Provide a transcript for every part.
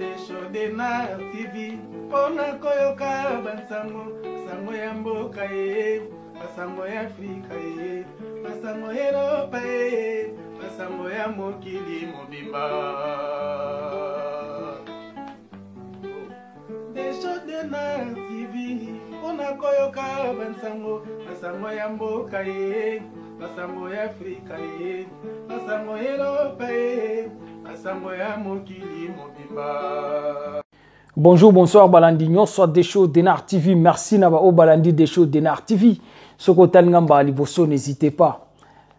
Deshodena TV Pona koyoka bansango Sango ya mboka ye Basango ya Afrika ye Basango ya Europa ye Basango ya mokili mobimba Deshodena TV Pona koyoka bansango Basango ya mboka ye Basango ya Afrika ye Basango ya Europa ye Bonjour, bonsoir Balandignon, soit des shows Denar TV. Merci Naba O Balandi des shows Denar TV. Sokotal Ngamba Liboso, n'hésitez pas.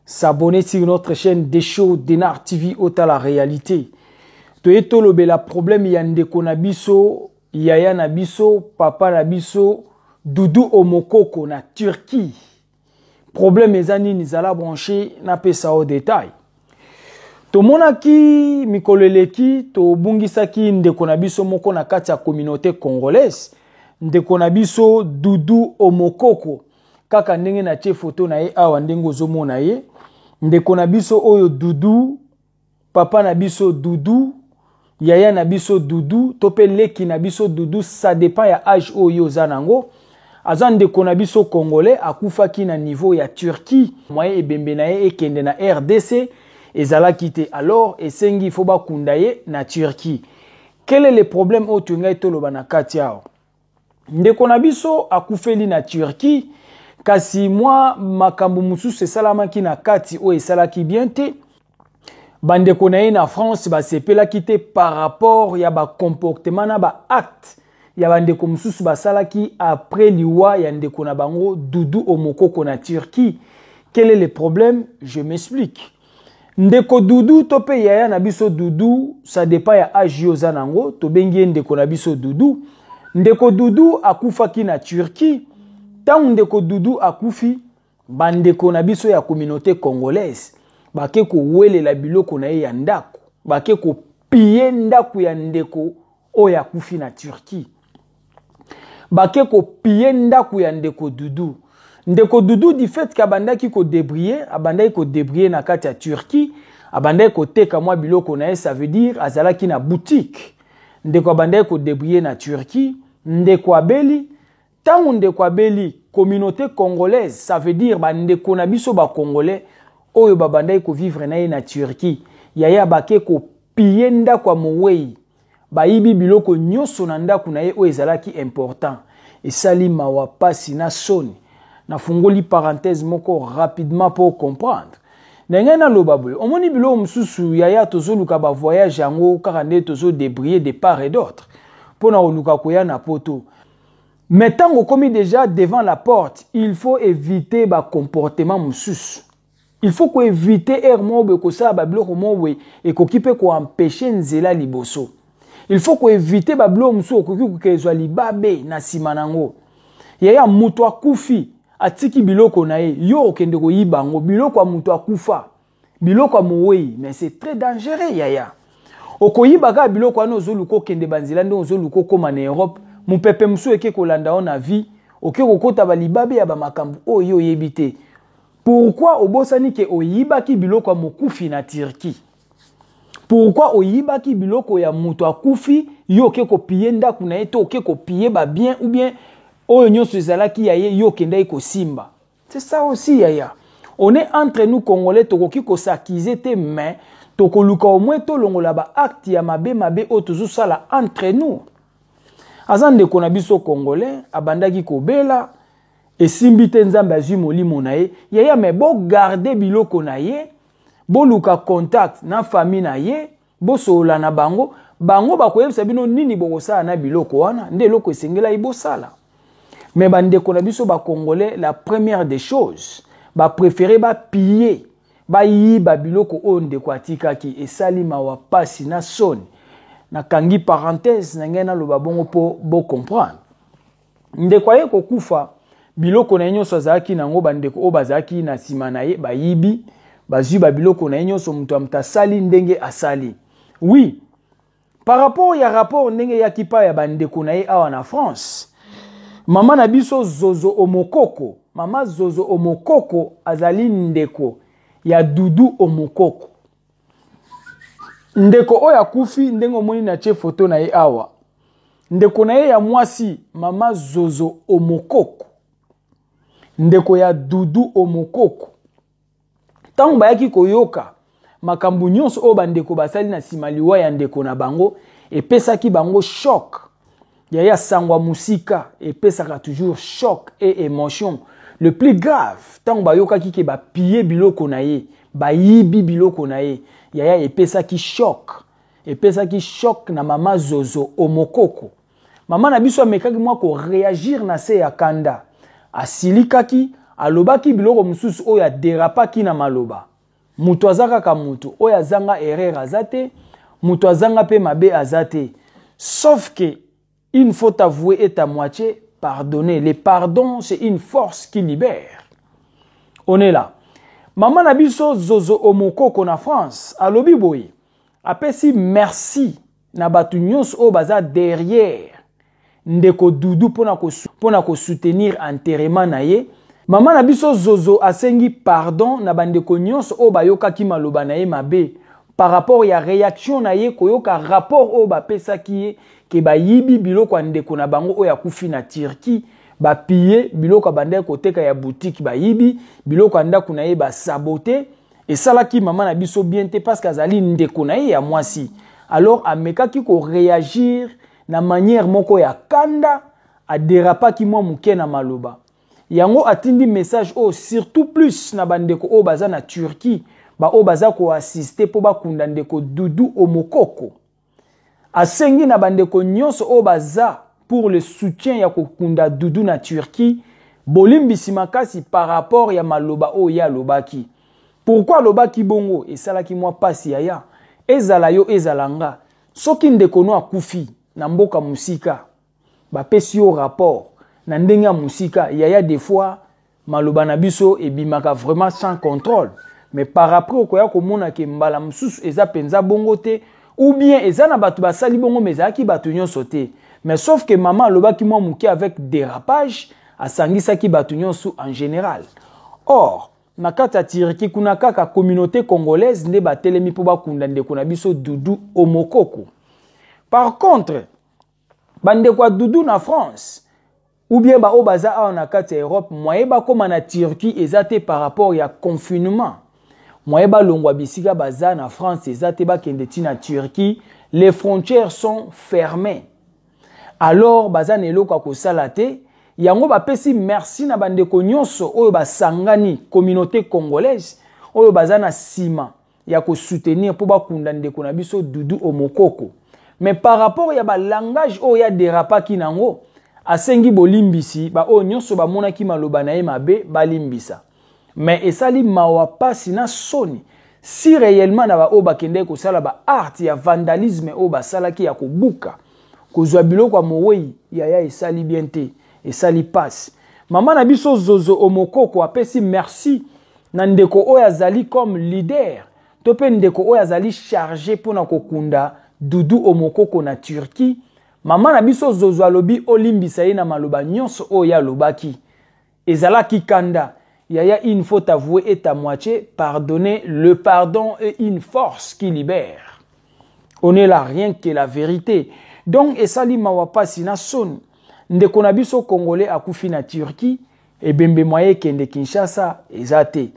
S'abonner sur notre chaîne des shows Denar TV Ota la réalité. Toyeto lobe la problème yande konabiso, yaya nabiso, papa nabiso, Doudou Omokoko na Turquie. Problème ezani nizala branché na pesa au détail. Tomonaki mikoleleki to bungisaki ndeko na biso moko na kati ya communauté congolaise ndeko na biso Doudou Omokoko kaka ndenge na tie photo na ye awa ndenge ozomona ye ndeko na biso oyo Doudou papa na biso Doudou yaya na biso Doudou tope leki na biso Doudou ça dépend ya âge oyo zanango aza ndeko na biso congolais akufaki na niveau ya Turquie moye ebembe na ye ekende na RDC ezala kité alors esengi faut ba kundaye na Turquie. Quel est le problème au tungai toloba na katiao? Ndeko na biso akufeli na Turquie kasi moi makambo mususu esalamaki na kati o esalaki bien te bandeko na ye na France ba sepela kité par rapport ya ba comportement na ba acte ya bandeko mususu basalaki après liwa ya ndeko na bango Doudou Omokoko na Turquie. Quel est le problème? Je m'explique. Ndeko Doudou tope yaya na biso Doudou ça dépend ya âge yo zanango to bengi ndeko na biso Doudou ndeko Doudou akufaki na Turquie tant ndeko Doudou akufi bandeko na biso ya communauté congolaise bake ko welela biloko na ye ya ndako bake ko piller ndako ya ndeko oyo akufi na Turquie bake ko piller ndako ya ndeko Doudou. Ndeko Doudou du fait qu'abandaki ko débrier na kati ya Turquie, abandaki ko teka mwa biloko na ye, ça veut dire azalaki na boutique. Ndeko abandaki ko débrier na Turquie, ndeko abeli, tango ndeko abeli communauté congolaise, ça veut dire bandeko na biso ba congolais oyo babandaki ko vivre na ye na Turquie. Yaya bake ko piller ndako ya mowei, bayibi biloko nyonso na ndako na ye oyo ezalaki important. Esali mawa pasi na soni. Na fungoli parenthèse moko rapidement pour comprendre. Nengena lobaboy, omoni bilo msusu yaya tozo luka ba voyage yango kaka nde tozo débrier de part et d'autre. Pona oluka koya na poto. Mais tant qu'on commis déjà devant la porte, il faut éviter ba comportement msusu. Il faut ko éviter ermobe ko sa ba biloko mowe et ko kipe ko empêcher nzela liboso. Il faut ko éviter ba biloko msusu ko kipe kezwa libabe na simanango. Yaya muto akufi atiki biloko na ye yo okende ko yibango biloko a muto akufa biloko a mowei mais c'est très dangereux yaya okoyiba ka biloko ano zoluko kende banzela ndo zoluko koma na Europe mupepe musu eke kolanda on na vie oke kokota balibabe ya ba makambu oyo yebite pourquoi obosani ke oyibaki biloko a mokufi na Turquie pourquoi oyibaki biloko ya muto akufi yo ke ko piller ndaku na ye to oke ko piller ba bien ou bien oyo nyonso ezalaki ya ye yo kendai ko simba. C'est ça aussi yaya. On est entre nous congolais tokoki ko s'accuser te mais tokoluka au moins to longola ba acte ya mabe o tozo sala entre nous. Azande ko na biso congolais abandaki ko bela esimbi te nzambe azwi molimo na ye yaya mais bo garder biloko na ye bo luka contact na famille na ye bo sola na bango bakoyebisa bino nini bokosala na biloko wana nde eloko esengela ibosala. Mais bandeko na biso ba congolais la première des choses ba préférer ba piller ba yiba biloko o ndeko atikaki esali mawa pasi na soni na kangi parenthèse na ngena loba bongo po bo comprendre ndeko aye ko kufa biloko na nyonso azaki nango bandeko o bazaki na sima na ye ba yibi bazwi ba biloko na nyonso muto amtasali ndenge asali. Oui, par rapport ya rapport ndenge ya kipa ya bandeko na ye awa na France. Mama na biso Zozo Omokoko, mama Zozo Omokoko azali ndeko ya Doudou Omokoko. ndeko oyo akufi ndenge omoni na tie photo na ye awa ndeko na ye ya mwasi mama Zozo Omokoko ndeko ya Dudu Omokoko tango bayaki koyoka makambo nyonso oyo bandeko basali na nsima liwa ya ndeko na bango epesaki bango choc yaya sangwa musika epesaka toujours choc et émotion le plus grave tango bayokaki ke bapie biloko na ye bayibi biloko na ye yaya epesaki choc na mama Zozo Omokoko mama na biso amekaki mwa ko réagir na se ya kanda asilikaki alobaki biloko mususu oyo aderapaki na maloba mutu azaka ka mutu oyo azanga erreur azate mutu azanga pe mabe azate sauf que une faute avouée est à moitié pardonnée. Le pardon, c'est une force qui libère. On est là. Maman Nabiso Zozo Omokoko na France, à Lobiboy, apesi merci na batu nyos o baza derrière. Ndeko Dudu pona ko soutenir enterrement na ye. Maman Nabiso Zozo asengi pardon na bandeko nyos o bayoka ki maloba na ye mabe. Par rapport ya réaction na ye koyoka rapport o bapesa ki ye ke bayibi biloko ndeko na bango oya kufi na Turquie ba piller biloko bande koteka ya boutique bayibi biloko ndako na ye ba saboter et salaki maman na biso bien te parce qu'azali ndeko na ye ya mwasi alors amekaki ko réagir na manière moko ya kanda a dérapaki mwa muke na maloba yango atindi message o surtout plus na bandeko o baza na Turquie ba o baza ko assister po bakunda ndeko Dudu Omokoko asengi na bandeko nyonso o baza pour le soutien ya kokunda Dudu na Turquie bolimbisi makasi par rapport ya maloba o ya lobaki pourquoi lobaki bongo esalaki mwa pasi ya ezala yo ezalanga soki ndeko no akufi na mboka musika bapesi yo rapport na ndenge ya musika yaya des fois maloba na biso ebimaka vraiment sans contrôle mais par après okoya komona ke mbala mususu eza penza bongo te ou bien eza na batu basali bongo mezaki batu nyonso te mais sauf que maman alobaki mwa muke avec dérapage asangisaki batu nyonso en général or na kati ya Turquie kuna kaka communauté congolaise nde batelemi po bakunda ndeko na biso Dudu Omokoko par contre bandeko Dudu na France ou bien ba o baza a na kati ya Europe moye bakoma na Turquie ezate par rapport ya confinement moye ba longwa bisika baza na France ezate bakende ti na Turquie les frontières sont fermées alors baza na eloko kosala te yango bapesi merci na bandeko nyonso oyo basangani communauté congolaise oyo baza na sima ya ko soutenir po bakunda ndeko na biso Dudu Omokoko mais par rapport ya ba langage oyo ya dérapaki nango asengi bolimbisi ba oyo nyonso bamonaki maloba na ye mabe balimbisa mais esali mawa pasi na soni si réellement na ba oyo bakende kosala ba art ya vandalisme oyo basalaki ya kobuka kozwa biloko ya mowei yaya esali bien te esali passe mama na biso Zozo Omokoko apesi merci na ndeko oyo azali comme leader to pe ndeko oyo azali chargé pona kokunda Dudu Omokoko na Turquie mama na biso Zozo alobi olimbisa ye na maloba nyonso oyo alobaki ezalaki kanda yaya une faute avouée est à moitié pardonner le pardon est une force qui libère on est là rien que la vérité donc esali mawa pasi na son ndeko na biso congolais akufi na Turquie et bembe moye kende Kinshasa ezate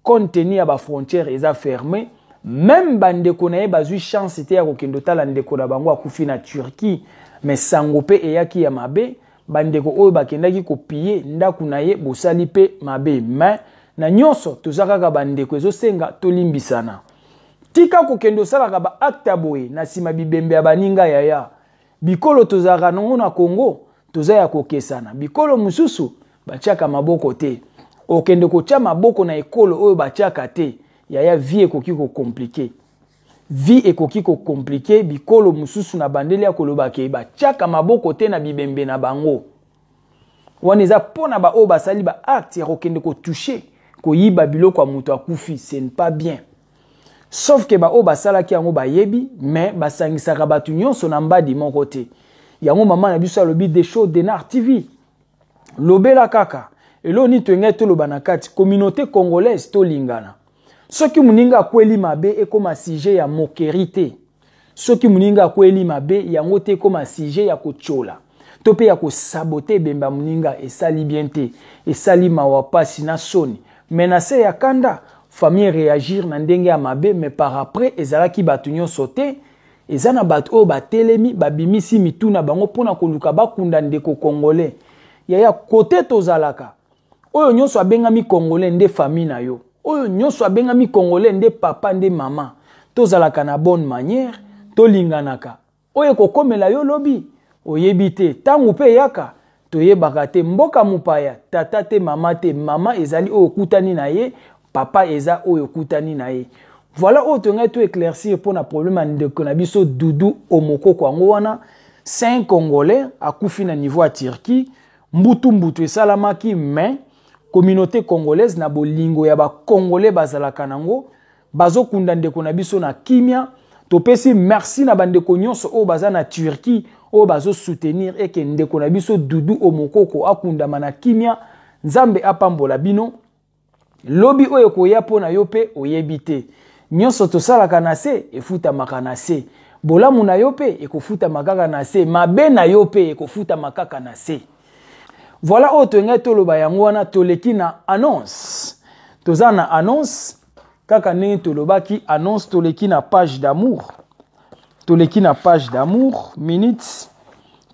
compte tenu ya ba frontière eza fermé même bandeko na ye bazui chance te ya kokendo tala ndeko na bango akufi na Turquie mais sango pe eyaki ya mabe bandeko oyo bakendaki kopie ndaku na ye bosali pe mabe mais na nyonso tozakaka bandeko ezosenga tolimbisana tika kokendo salaka ba acte boye na sima bibembe ya baninga yaya bikolo tozaka nango na Congo toza ya kokesana bikolo mususu batiaka maboko te okende kotia maboko na ekolo oyo batiaka te yaya vie ekoki ko compliqué vie ekoki ko compliqué bikolo mususu na bandeli ya koloba ke batiaka maboko te na bibembe na bango wana eza pona ba oyo basali ba acte ya kokende ko toucher koyiba biloko ya mutu akufi ce n'est pas bien sauf que ba oyo basalaki yango bayebi mais basangisaka batu nyonso na mbadi moko te yango mama na biso alobi des shows d'Enar TV lobela kaka elo ni twenge toloba na kati communauté congolaise to lingana soki muninga akweli mabe ekoma sujet ya moquerie. Soki muninga akweli mabe yango te ekoma sujet ya kochola. To pe ya kosabote bemba muninga esali bien te, esali mawapasi na soni. Menase ya kanda famille réagir na ndenge ya mabe, mais par après ezalaki batu nyonso te, ezana batu oyo batelemi babimisi mituna bango pona koluka bakunda ndeko congolais. Yaya kote tozalaka oyo nyonso abengami congolais nde famille na yo, oyo nyonso abengami congolais nde papa nde mama, tozalaka na bonne manière, tolinganaka. Oyo kokomela yo lobi oyebi te, tangu pe yaka toyebaka te, mboka mupaya tata te mama ezali oyo kutani na ye, papa eza oyo kutani na ye. Voilà oyo tongai to éclaircir pour na problème ndeko na biso Doudou Omokoko ango wana. C'est un Congolais akufi na niveau à Turquie, mbutu esalamaki, mais communauté congolaise na bolingo ya ba Congolais bazalaka nango bazokunda ndeko na biso na kimia. Topesi merci na bandeko nyonso oyo baza na Turquie oyo bazo soutenir eke ndeko na biso Doudou Omokoko akunda mana kimia. Nzambe apambola bino. Lobi oyo koya pona yo pe oyebi te. Nyonso tosalaka na se efuta makana se. Bolamu na yo pe ekofuta makaka na se. Mabe na yo pe ekofuta makaka na se. Voilà oyo toyenga toloba yango wana toleki na annonce. Toza na annonce kaka ndenge tolobaki annonce toleki na page d'amour. Toleki na page d'amour minutes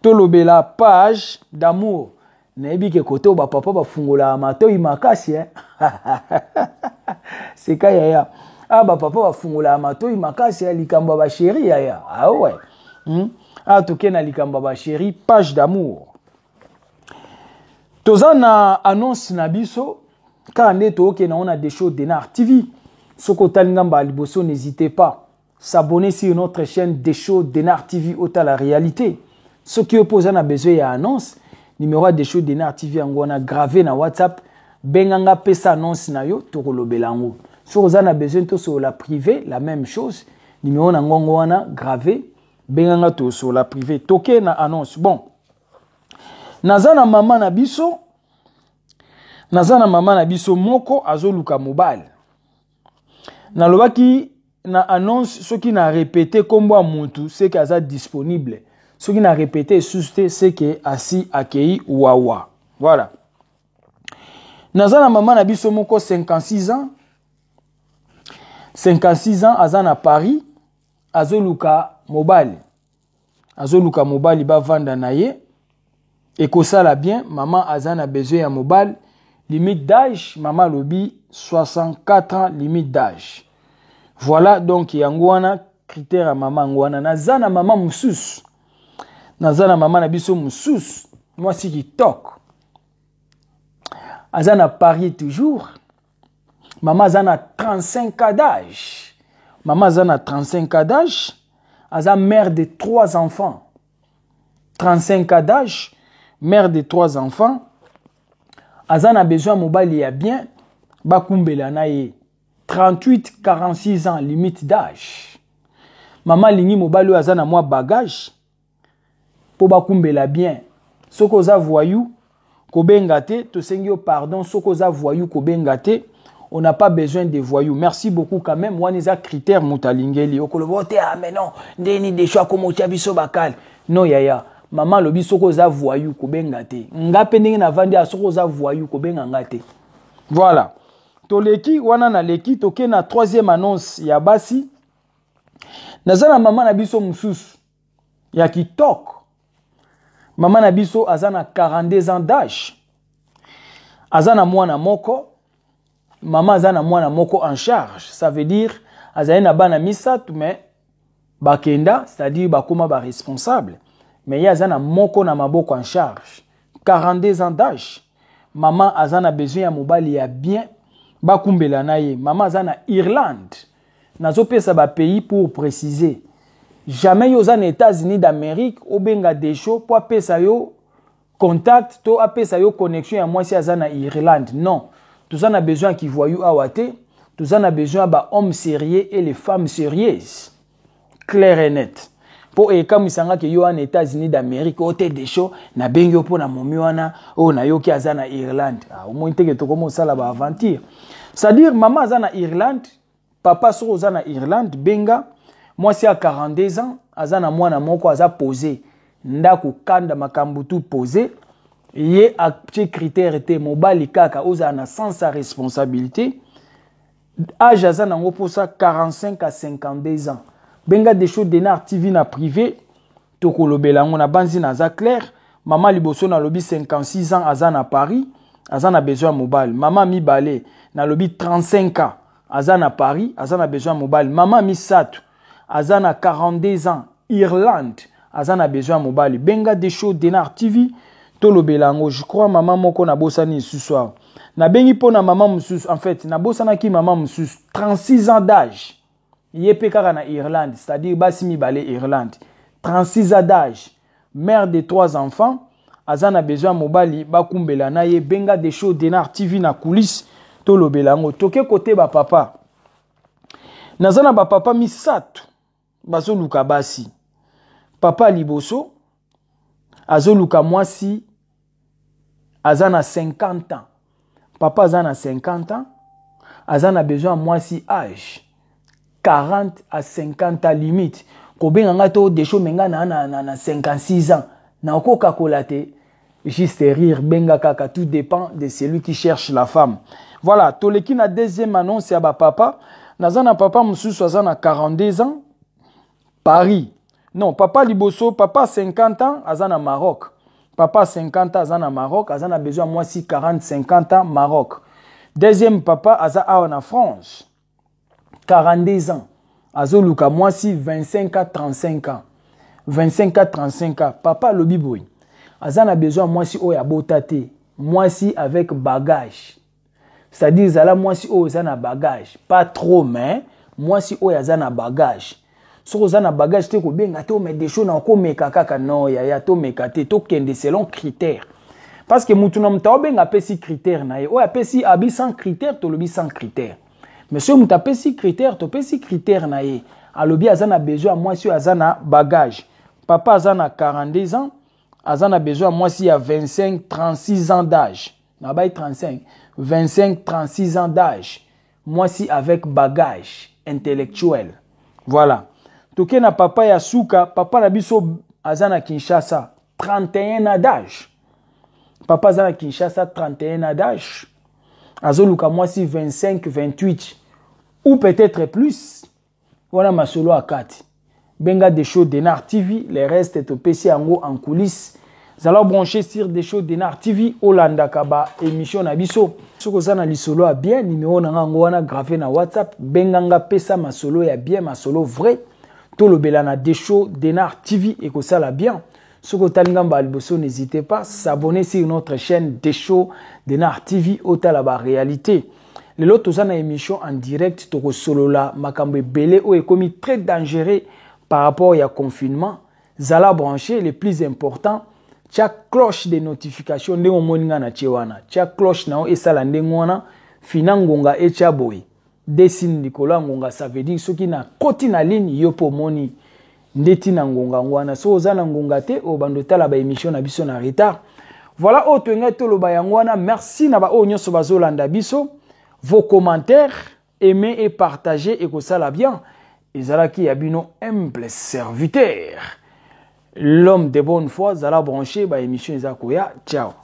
tolobela page d'amour. Nayebi ke kote ba papa bafungola matoi makasi C'est ka yaya. Ah ba papa bafungola matoi makasi likambo ba chéri yaya. Ah ouais. Ah toke na likambo ba chéri page d'amour. Toza na annonce na biso ka nde toke na on a des choses Denar TV. Soko talingamba liboso, n'hésitez pas s'abonner sur notre chaîne des choses Denar TV ota la réalité. Ce qui oppose à besoin ya annonce numéro des choses Denar TV yango na gravé na WhatsApp benganga pesa annonce na yo tokolobela yango. Si vous avez besoin de sur la privée, la même chose. Numéro na ngongo wana gravé benganga to sur la privée. Toke na annonce. Bon. Nazana mama na biso moko azoluka mobile. Nalobaki na annonce ce qui n'a répété kombo muntu c'est qu'aza disponible. Ce qui n'a répété c'est que asi akei wawa. Voilà. Nazana mama na biso moko 56 ans. 56 ans aza na Paris azoluka mobile. Azoluka mobile ba vanda na ye. Ekosala bien, maman aza na besoin ya mobile. Limite d'âge, maman lobi 64 ans limite d'âge. Voilà donc yango wana critère ya maman ngwana. Nazana maman mususu. Nazana maman na biso mususu. Moi si qui tok. Azana Paris toujours. Maman azana 35 ans d'âge. Maman azana 35 ans d'âge. Azana mère de 3 enfants. 35 ans d'âge. Mère de 3 enfants. Azana besoin mobile ya bien. Bakumbela na ye. 38-46 ans limite d'âge. Maman lingi mobile azana moi bagage. Po bakumbela bien. Soko za voyou. Kobengate. To sengyo pardon. Soko za voyou kobengate. On n'a pas besoin de voyous. Merci beaucoup quand même. Moi, les critères mutalingeli. Okolobote ah mais non. Ndeni de choix comme biso bakal. Non yaya. Maman lobi soko za voyou kobengate. Ngape ndenge na vandi a soko za voyou kobengangate. Voilà. Toleki wana na leki toke na troisième annonce ya basi. Nazana maman na biso mususu. Ya kitok. Maman na biso azana 42 ans d'âge. Azana mwana moko. Maman azana mwana moko en charge. Ça veut dire azana bana misatu mais bakenda, c'est-à-dire bakoma ba responsable. Mais il y a azana moko na maboko en charge. 42 ans d'âge. Maman azana besoin ya mobali ya bien bakumbela na ye. Maman azana Irlande. Nazo pesa ba pays pour préciser. Jamais yo za na États-Unis d'Amérique au benga desho pour pesa yo contact to apesa yo connexion ya moi si azana Irlande. Non. Tout en a besoin qui voyou awate. Tout en a besoin ba hommes sérieux et les femmes sérieuses. Clair et net. Pour comme isanga ke yo en États-Unis d'Amérique au te de show na bengi po na momi wana o na yo ki azana Irlande. Au moins te ke to comme ça la ba aventure. C'est-à-dire maman azana Irlande papa soko oza na Irlande benga mwasi à 42 ans azana mwana moko aza posé ndako kanda makambo tout posé ye acte critère te mobali kaka oza na sans sa responsabilité âge azana ngo posa 45 à 52 ans benga des choses Denar TV na privé tokolobela ngo na banzi na za clair mama liboso na lobi 56 ans azana Paris azana besoin mobile mama mibale na lobi 35 ans azana Paris azana besoin mobile mama misato azana 42 ans Irlande azana besoin mobile benga des choses Denar TV tolobelango je crois maman moko na bosani ce soir na bengi pona maman musus en fait na bosana ki maman musus 36 ans d'âge yepe kaka na Irlande c'est-à-dire basi mibale Irlande 36 ans d'âge mère de 3 enfants azana besoin mobile bakumbela na ye benga des choses Denar TV na coulisses tolobelango toke côté ba papa nazana ba papa misato bazoluka basi papa liboso azoluka mwasi azana 50 ans papa azana 50 ans azana besoin mwasi âge 40 à 50 ans limite kobenga ngato desho menga na 56 ans na okoka kolate juste rire benga kaka tout dépend de celui qui cherche la femme. Voilà, toleki na deuxième annonce ya ba papa nazana papa mususu azana 42 ans Paris. Non, papa liboso, papa 50 ans, azana Maroc. Papa 50 ans, azana Maroc, azana besoin moi si 40-50 ans, Maroc. Deuxième papa, azana en France. 42 ans. Azoluka moi si 25 à 35 ans. 25 à 35 ans. Papa lobiboui. Azana besoin moi si oya botate. Moi si avec bagage. C'est-à-dire, zala moi si oya bagage. Pas trop, mais moi si oya zana bagage. Si vous avez un bagage, vous avez des choses qui non, il y a des selon critères. Parce que nous avons des critères. Nous avons sans critères, tu as sans critères. Mais si vous avez des critères, tu as des critères. Alors, vous avez besoin, moi, si vous avez bagage. Papa a 42 ans, vous avez besoin, moi, si il y a 25-36 ans d'âge. 35, 25-36 ans d'âge. Moi, si avec bagage intellectuel. Voilà. Toke na papa ya suka, papa na biso azana Kinshasa, 31 ans d'âge. Papa azana Kinshasa, 31 ans d'âge. Azoluka mwasi 25, 28. Ou peut-être plus. Voilà ma solo à 4. Benga des shows Denar TV, les restes est au PC en coulisses. Vous allez brancher sur des shows Denar TV, Olanda Kaba, émission na biso. Si vous avez un solo à bien, numéro na gravé na WhatsApp, benganga pesa ma solo ya bien, ma solo vrai. Tout le belana des shows Denar TV et que ça la bien. Si vous avez n'hésitez pas à s'abonner sur notre chaîne des shows Denar TV au Talaba réalité. Les autres ont une émission en direct to solo la makambe belé ou est commis très dangereux par rapport au confinement. Zala brancher le plus important, chaque cloche de notification de moninga na chewana. Chaque cloche na et sala ndengwana finangonga et chaboy. Desine Nicolas Ngonga, ça veut dire ceux qui na koti na ligne yopo moni ndeti na ngonga ngwana so ozana ngonga te o bandota la ba émission na biso na retard. Voilà autre ngato lo ba yangwana, merci na ba o nyoso bazolanda biso. Vos commentaires, aimez et partagez et que ça la bien. Ezalaki yabino humble serviteur. L'homme de bonne foi zala branché ba émission ezakoya. Ciao.